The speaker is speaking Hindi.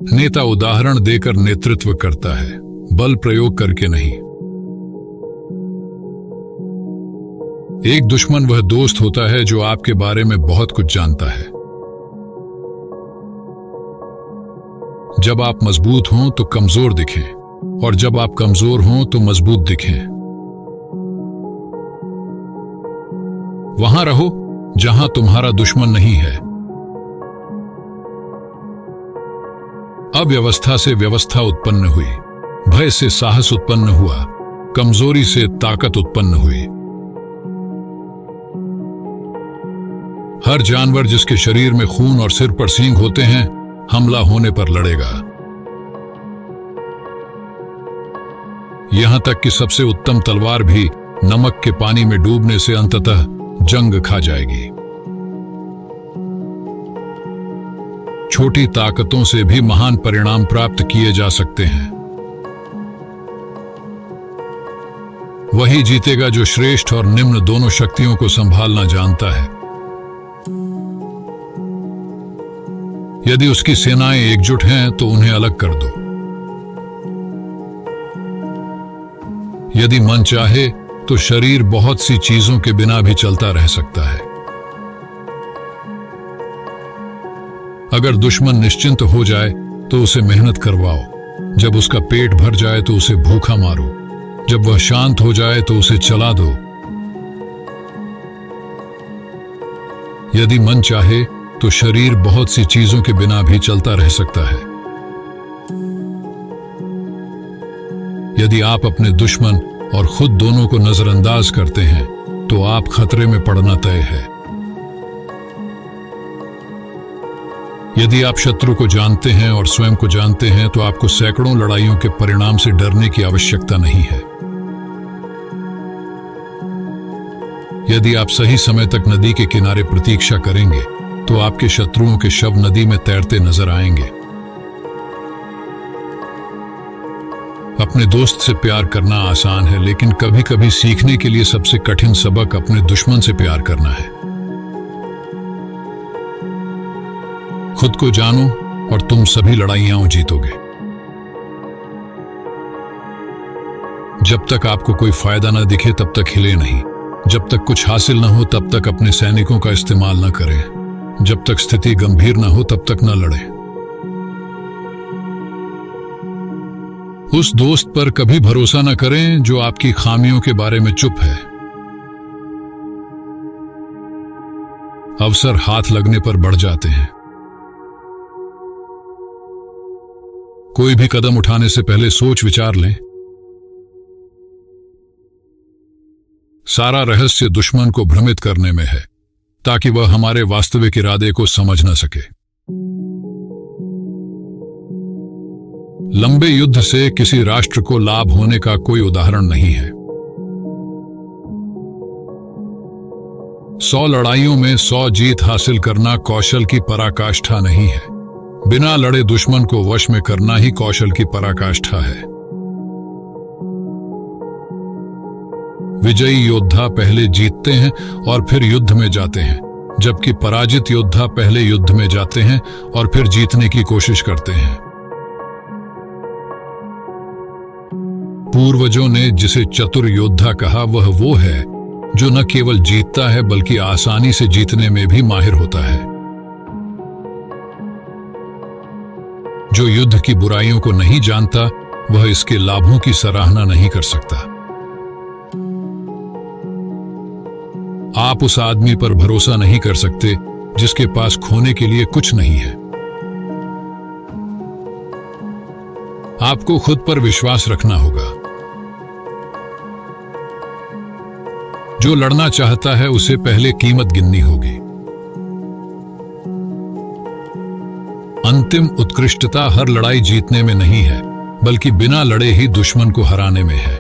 नेता उदाहरण देकर नेतृत्व करता है, बल प्रयोग करके नहीं। एक दुश्मन वह दोस्त होता है जो आपके बारे में बहुत कुछ जानता है। जब आप मजबूत हों तो कमजोर दिखें, और जब आप कमजोर हों तो मजबूत दिखें। वहां रहो जहां तुम्हारा दुश्मन नहीं है। अव्यवस्था से व्यवस्था उत्पन्न हुई, भय से साहस उत्पन्न हुआ, कमजोरी से ताकत उत्पन्न हुई। हर जानवर जिसके शरीर में खून और सिर पर सींग होते हैं, हमला होने पर लड़ेगा। यहां तक कि सबसे उत्तम तलवार भी नमक के पानी में डूबने से अंततः जंग खा जाएगी। छोटी ताकतों से भी महान परिणाम प्राप्त किए जा सकते हैं। वही जीतेगा जो श्रेष्ठ और निम्न दोनों शक्तियों को संभालना जानता है। यदि उसकी सेनाएं एकजुट हैं तो उन्हें अलग कर दो। यदि मन चाहे तो शरीर बहुत सी चीजों के बिना भी चलता रह सकता है। अगर दुश्मन निश्चिंत हो जाए तो उसे मेहनत करवाओ। जब उसका पेट भर जाए तो उसे भूखा मारो। जब वह शांत हो जाए तो उसे चला दो। यदि मन चाहे तो शरीर बहुत सी चीजों के बिना भी चलता रह सकता है। यदि आप अपने दुश्मन और खुद दोनों को नजरअंदाज करते हैं तो आप खतरे में पड़ना तय है। यदि आप शत्रु को जानते हैं और स्वयं को जानते हैं तो आपको सैकड़ों लड़ाइयों के परिणाम से डरने की आवश्यकता नहीं है। यदि आप सही समय तक नदी के किनारे प्रतीक्षा करेंगे तो आपके शत्रुओं के शव नदी में तैरते नजर आएंगे। अपने दोस्त से प्यार करना आसान है, लेकिन कभी कभी सीखने के लिए सबसे कठिन सबक अपने दुश्मन से प्यार करना है। खुद को जानो और तुम सभी लड़ाइयां जीतोगे। जब तक आपको कोई फायदा न दिखे तब तक हिले नहीं। जब तक कुछ हासिल न हो तब तक अपने सैनिकों का इस्तेमाल न करें। जब तक स्थिति गंभीर न हो तब तक न लड़ें। उस दोस्त पर कभी भरोसा न करें जो आपकी खामियों के बारे में चुप है। अवसर हाथ लगने पर बढ़ जाते हैं। कोई भी कदम उठाने से पहले सोच विचार लें। सारा रहस्य दुश्मन को भ्रमित करने में है, ताकि वह हमारे वास्तविक इरादे को समझ न सके। लंबे युद्ध से किसी राष्ट्र को लाभ होने का कोई उदाहरण नहीं है। 100 लड़ाइयों में 100 जीत हासिल करना कौशल की पराकाष्ठा नहीं है। बिना लड़े दुश्मन को वश में करना ही कौशल की पराकाष्ठा है। विजयी योद्धा पहले जीतते हैं और फिर युद्ध में जाते हैं, जबकि पराजित योद्धा पहले युद्ध में जाते हैं और फिर जीतने की कोशिश करते हैं। पूर्वजों ने जिसे चतुर योद्धा कहा वह वो है जो न केवल जीतता है बल्कि आसानी से जीतने में भी माहिर होता है। जो युद्ध की बुराइयों को नहीं जानता वह इसके लाभों की सराहना नहीं कर सकता। आप उस आदमी पर भरोसा नहीं कर सकते जिसके पास खोने के लिए कुछ नहीं है। आपको खुद पर विश्वास रखना होगा। जो लड़ना चाहता है उसे पहले कीमत गिननी होगी। अंतिम उत्कृष्टता हर लड़ाई जीतने में नहीं है, बल्कि बिना लड़े ही दुश्मन को हराने में है।